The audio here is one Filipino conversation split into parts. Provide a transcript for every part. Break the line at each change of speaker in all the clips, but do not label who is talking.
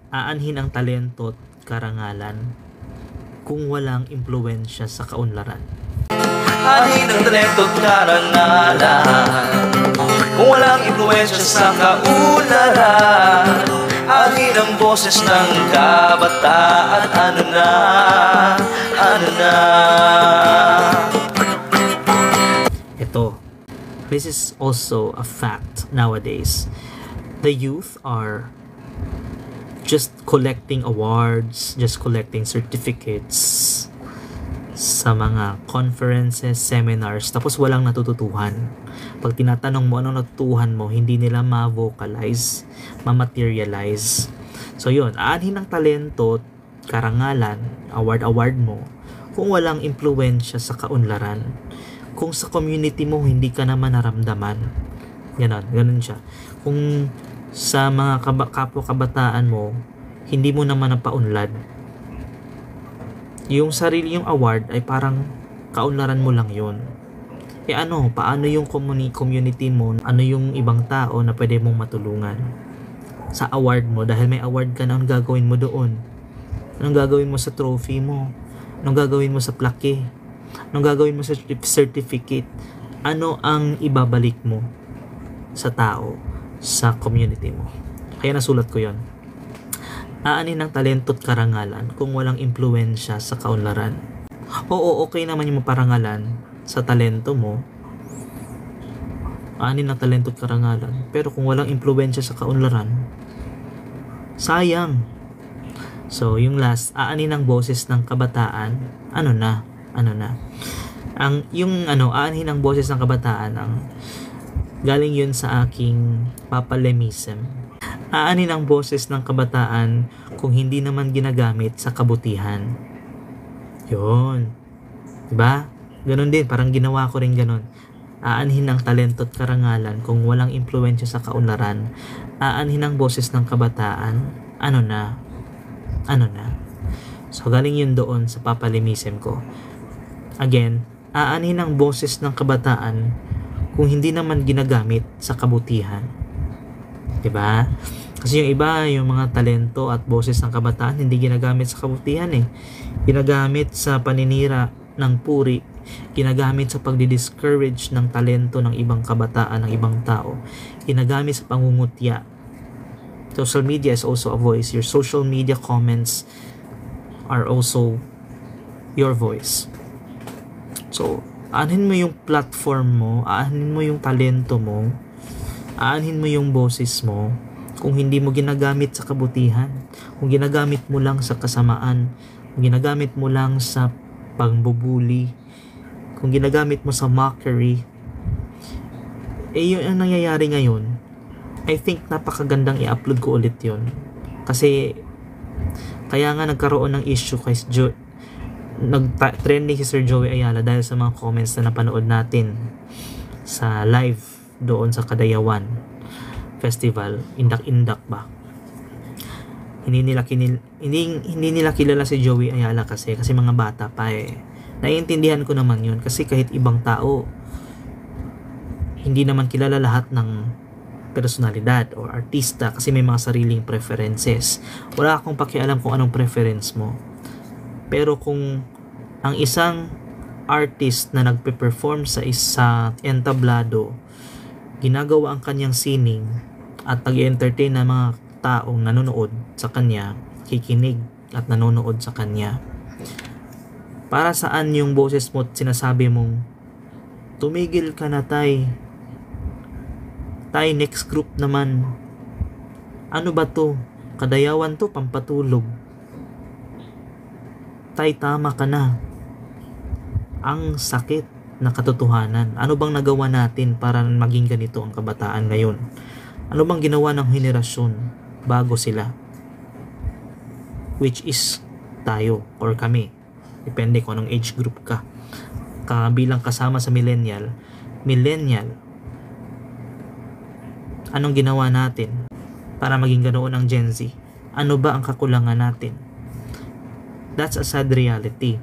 Aanhin ang talento at karangalan kung walang impluwensya sa kaunlaran.
Aanhin ang talento at karangalan kung walang impluwensya sa kaunlaran. Aanhin ang boses ng kabataan. Ano na?
Ito, this is also a fact nowadays. The youth are just collecting awards, just collecting certificates sa mga conferences, seminars, tapos walang natututuhan. Pag tinatanong mo anong natutuhan mo, hindi nila ma-vocalize, ma-materialize. So yun, aanhin ng talento, karangalan, award mo, kung walang impluwensya sa kaunlaran. Kung sa community mo, hindi ka naman naramdaman. Ganun siya. Kung sa mga kapwa kabataan mo, hindi mo naman napaunlad. Yung sarili yung award ay parang kaunlaran mo lang yun. Paano yung community mo? Ano yung ibang tao na pwede mong matulungan sa award mo? Dahil may award ka na, anong gagawin mo doon? Anong gagawin mo sa trophy mo? Anong gagawin mo sa plaque? Anong gagawin mo sa certificate? Ano ang ibabalik mo sa tao, sa community mo? Kaya nasulat ko yon. Aanin ng talento at karangalan kung walang impluwensya sa kaunlaran. Oo, okay naman yung parangalan sa talento mo. Aanin ng talento at karangalan. Pero kung walang impluwensya sa kaunlaran, sayang. So, yung last, aanin ng boses ng kabataan. Ano na? Aanin ng boses ng kabataan, galing yun sa aking papalemism. Aanin ang boses ng kabataan kung hindi naman ginagamit sa kabutihan. Yun. Diba? Ganon din, parang ginawa ko rin ganon. Aanhin ang talento at karangalan kung walang impluwensya sa kaunlaran. Aanhin ang boses ng kabataan. Ano na? So, galing yun doon sa papalemism ko. Again, aanhin ang boses ng kabataan kung hindi naman ginagamit sa kabutihan. Diba? Kasi yung iba, yung mga talento at boses ng kabataan, hindi ginagamit sa kabutihan eh. Ginagamit sa paninira ng puri, ginagamit sa pagdi-discourage ng talento ng ibang kabataan, ng ibang tao, ginagamit sa pangungutya. Social media is also a voice. Your social media comments are also your voice. So, aanhin mo yung platform mo, aanhin mo yung talento mo, aanhin mo yung boses mo kung hindi mo ginagamit sa kabutihan, kung ginagamit mo lang sa kasamaan, kung ginagamit mo lang sa pangbubuli, kung ginagamit mo sa mockery. Yun ang nangyayari ngayon. I think napakagandang i-upload ko ulit yun. Kasi kaya nga nagkaroon ng issue kay nag-trending si Sir Joey Ayala dahil sa mga comments na napanood natin sa live doon sa Kadayawan Festival, Indak-Indak ba. Hindi nila kilala si Joey Ayala kasi mga bata pa eh. Naiintindihan ko naman yun kasi kahit ibang tao hindi naman kilala lahat ng personalidad o artista kasi may mga sariling preferences. Wala akong pakialam kung anong preference mo. Pero kung ang isang artist na nagpe-perform sa entablado, ginagawa ang kanyang sining at nag-entertain ng mga taong nanonood sa kanya, kikinig at nanonood sa kanya, para saan yung boses mo at sinasabi mong tumigil ka na tay, next group naman, ano ba to, Kadayawan to, pampatulog, tay tama ka na. Ang sakit na katotohanan. Ano bang nagawa natin para maging ganito ang kabataan ngayon? Ano bang ginawa ng henerasyon bago sila? Which is tayo or kami. Depende kung anong age group ka. Kabilang kasama sa millennial, anong ginawa natin para maging ganoon ang Gen Z? Ano ba ang kakulangan natin? That's a sad reality.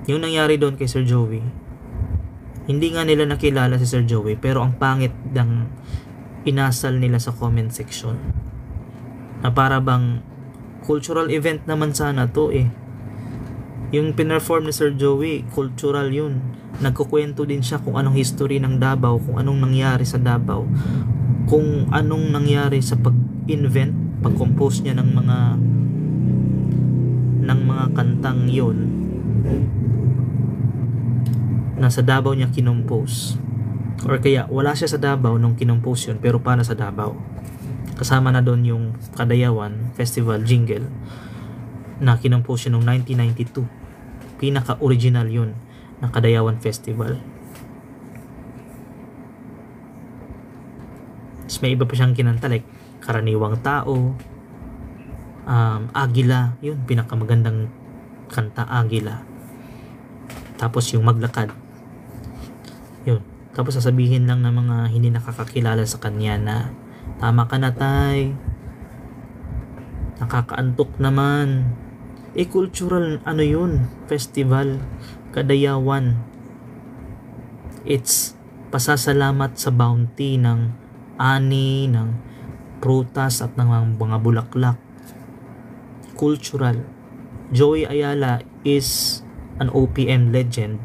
Yung nangyari doon kay Sir Joey, hindi nga nila nakilala si Sir Joey, pero ang pangit ng inasal nila sa comment section. Na para bang cultural event naman sana to eh. Yung pinerform ni Sir Joey, cultural yun. Nagkukwento din siya kung anong history ng Davao, kung anong nangyari sa Davao, kung anong nangyari sa pag-invent, pag-compose niya ng mga kantang yun na sa Davao niya kinompose. Or kaya wala siya sa Davao nung kinompose yun, pero para sa Davao. Kasama na doon yung Kadayawan Festival jingle na kinompose yun noong 1992. Pinaka-original yun ng Kadayawan Festival. Tapos may iba pa siyang kinanta like Karaniwang Tao, Agila, yun pinakamagandang kanta, Agila. Tapos yung Maglakad, yun. Tapos sasabihin lang ng mga hindi nakakakilala sa kanya na tama ka na tay, nakakaantok naman. Cultural ano yun, festival, Kadayawan. It's pasasalamat sa bounty ng ani, ng prutas at ng mga bulaklak. Cultural. Joey Ayala is an OPM legend,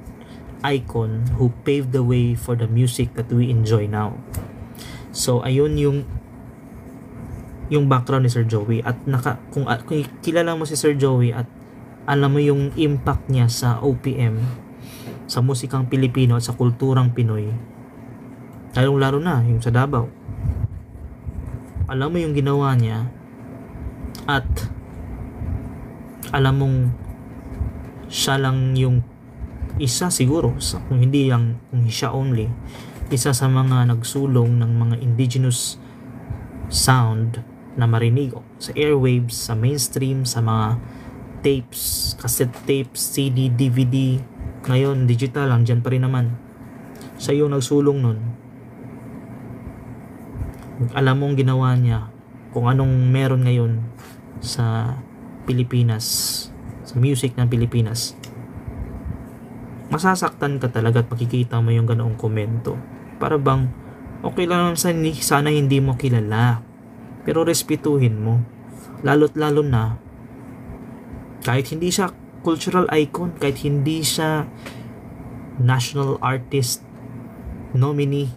icon who paved the way for the music that we enjoy now. So ayun yung background ni Sir Joey, at kung kilala mo si Sir Joey at alam mo yung impact niya sa OPM, sa musikang Pilipino at sa kulturang Pinoy, lalong-lalo na yung sa Davao, alam mo yung ginawa niya, at alam mong siya lang yung isa siguro, kung hindi lang kung siya only, isa sa mga nagsulong ng mga indigenous sound na marinig sa airwaves, sa mainstream, sa mga tapes, cassette tapes, CD, DVD, ngayon digital lang, dyan pa rin naman. Siya yung nagsulong nun. Alam mong ginawa niya kung anong meron ngayon sa Pilipinas, sa music ng Pilipinas. Masasaktan ka talaga at makikita mo yung ganoong komento. Para bang okay lang naman sana hindi mo kilala, pero respetuhin mo. Lalo't lalo na kahit hindi siya cultural icon, kahit hindi siya national artist nominee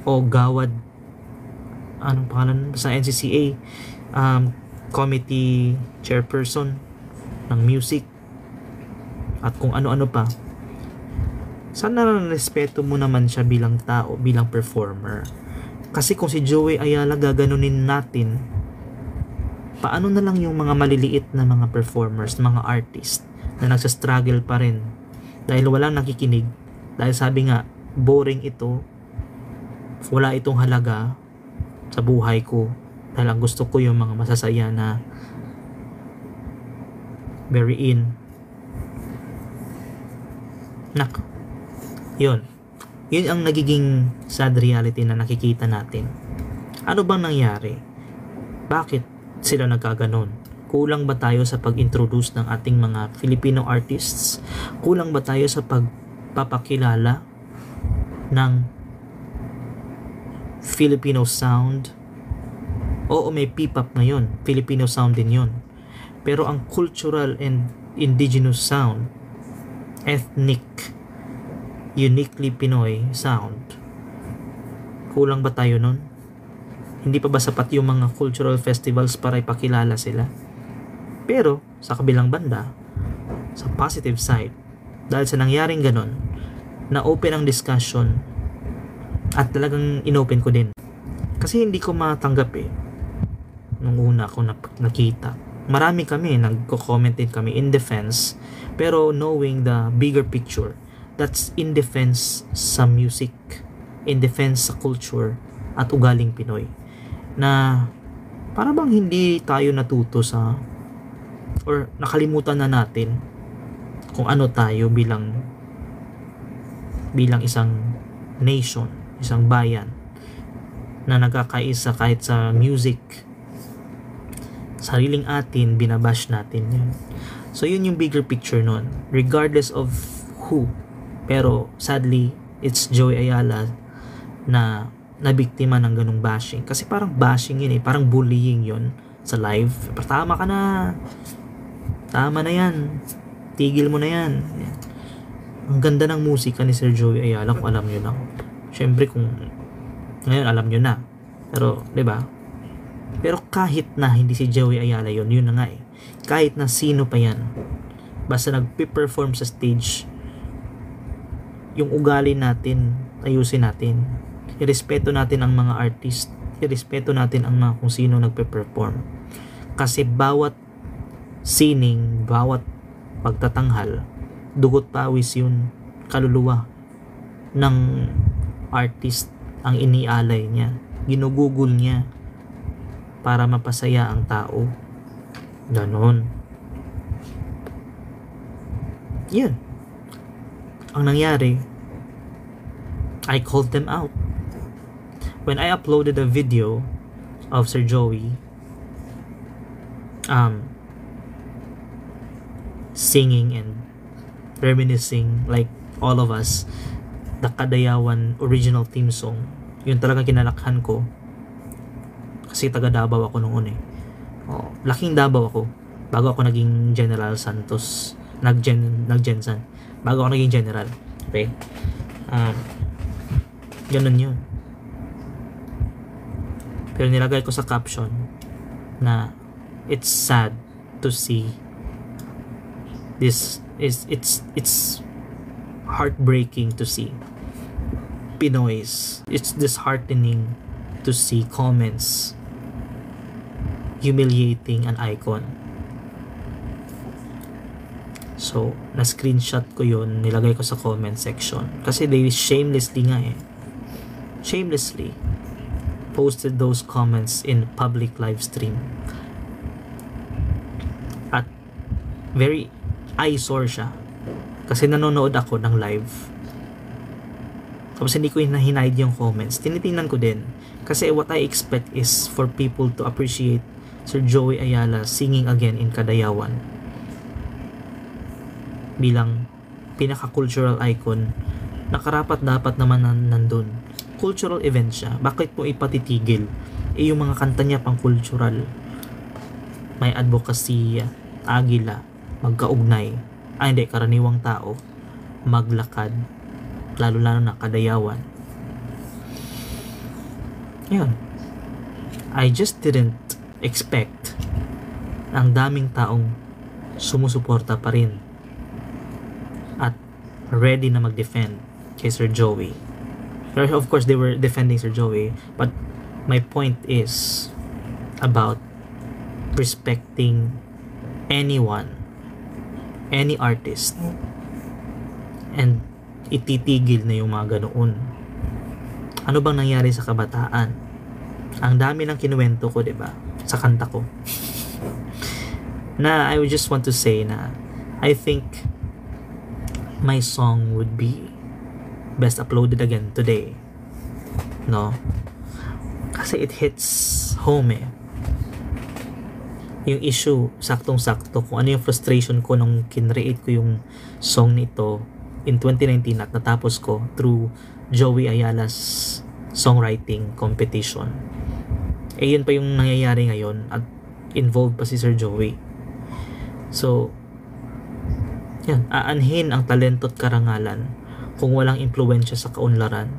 o gawad, anong pangalan sa NCCA, committee chairperson ng music at kung ano-ano pa, sana respeto mo naman siya bilang tao, bilang performer. Kasi kung si Joey Ayala gaganunin natin, paano na lang yung mga maliliit na mga performers, mga artist na nagsastruggle pa rin dahil walang nakikinig, dahil sabi nga boring ito, wala itong halaga sa buhay ko, dahil ang gusto ko yung mga masasaya na very in. Yun ang nagiging sad reality na nakikita natin. Ano bang nangyari? Bakit sila nagkaganon? Kulang ba tayo sa pag-introduce ng ating mga Filipino artists? Kulang ba tayo sa pagpapakilala ng Filipino sound? Oo, may P-pop ngayon, Filipino sound din yun. Pero ang cultural and indigenous sound, ethnic, uniquely Pinoy sound, kulang ba tayo nun? Hindi pa ba sapat yung mga cultural festivals para ipakilala sila? Pero sa kabilang banda, sa positive side, dahil sa nangyaring ganon, na open ang discussion at talagang inopen ko din. Kasi hindi ko matanggap nung una ko nakita. Marami kami, nagko-comment din kami in defense, pero knowing the bigger picture, that's in defense sa music, in defense sa culture at ugaling Pinoy, na para bang hindi tayo natuto sa, or nakalimutan na natin kung ano tayo bilang isang nation, isang bayan na nagkakaisa kahit sa music. Sariling atin, binabash natin yun. So yun yung bigger picture nun, regardless of who. Pero sadly, it's Joey Ayala na na biktima ng ganung bashing. Kasi parang bashing yun parang bullying yun sa live. Tama ka na. Tama na yan. Tigil mo na yan. Ang ganda ng musika ni Sir Joey Ayala kung alam nyo lang. Siyempre kung ngayon alam nyo na. Pero, di ba? Pero kahit na hindi si Joey Ayala yun na nga Kahit na sino pa yan, basta nagpe-perform sa stage, yung ugali natin, ayusin natin. Irespeto natin ang mga artist. Irespeto natin ang mga kung sino nagpe-perform. Kasi bawat sining, bawat pagtatanghal, dugot pawis yun, kaluluwa ng artist ang inialay niya. Ginugugol niya para mapasaya ang tao. Ganon. Yan. Ang nangyari, I called them out. When I uploaded a video of Sir Joey singing and reminiscing like all of us the Kadayawan original theme song, yun talaga kinalakhan ko kasi taga Davao ako noon laking Davao ako bago ako naging General Santos, nag-Gensan bago ako naging General. Okay, ganun yun. Pero nilagay ko sa caption na it's sad to see this it's heartbreaking to see Pinoys. It's disheartening to see comments humiliating an icon. So, na-screenshot ko yun, nilagay ko sa comment section kasi they shamelessly posted those comments in public live stream. At very eyesore siya kasi nanonood ako ng live. Tapos hindi ko hinahide yung comments. Tinitingnan ko din kasi what I expect is for people to appreciate Sir Joey Ayala singing again in Kadayawan bilang pinaka-cultural icon na karapat dapat naman nandun. Cultural event siya. Bakit mo ipatitigil? Yung mga kanta niya pang cultural. May advocacy, agila, magkaugnay. Hindi, karaniwang tao. Maglakad. Lalo-lalo na Kadayawan. Yun. I just didn't expect ang daming taong sumusuporta pa rin at ready na mag-defend kay Sir Joey. Of course, they were defending Sir Joey, but my point is about respecting anyone, any artist, and ititigil na yung mga ganoon. Ano bang nangyari sa kabataan? Ang dami ng kinuwento ko, diba? Sa kanta ko. Na I would just want to say na I think my song would be best uploaded again today, no? Kasi it hits home yung issue, saktong-sakto kung ano yung frustration ko nung kinreate ko yung song nito in 2019 at natapos ko through Joey Ayala's songwriting competition. Yun pa yung nangyayari ngayon at involved pa si Sir Joey. So yan, aanhin ang talento at karangalan kung walang impluwensya sa kaunlaran.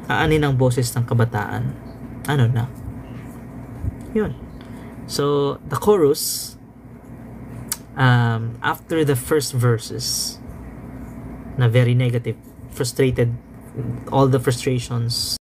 Aanin ang boses ng kabataan. Ano na? Yun. So, the chorus, after the first verses, na very negative, frustrated, all the frustrations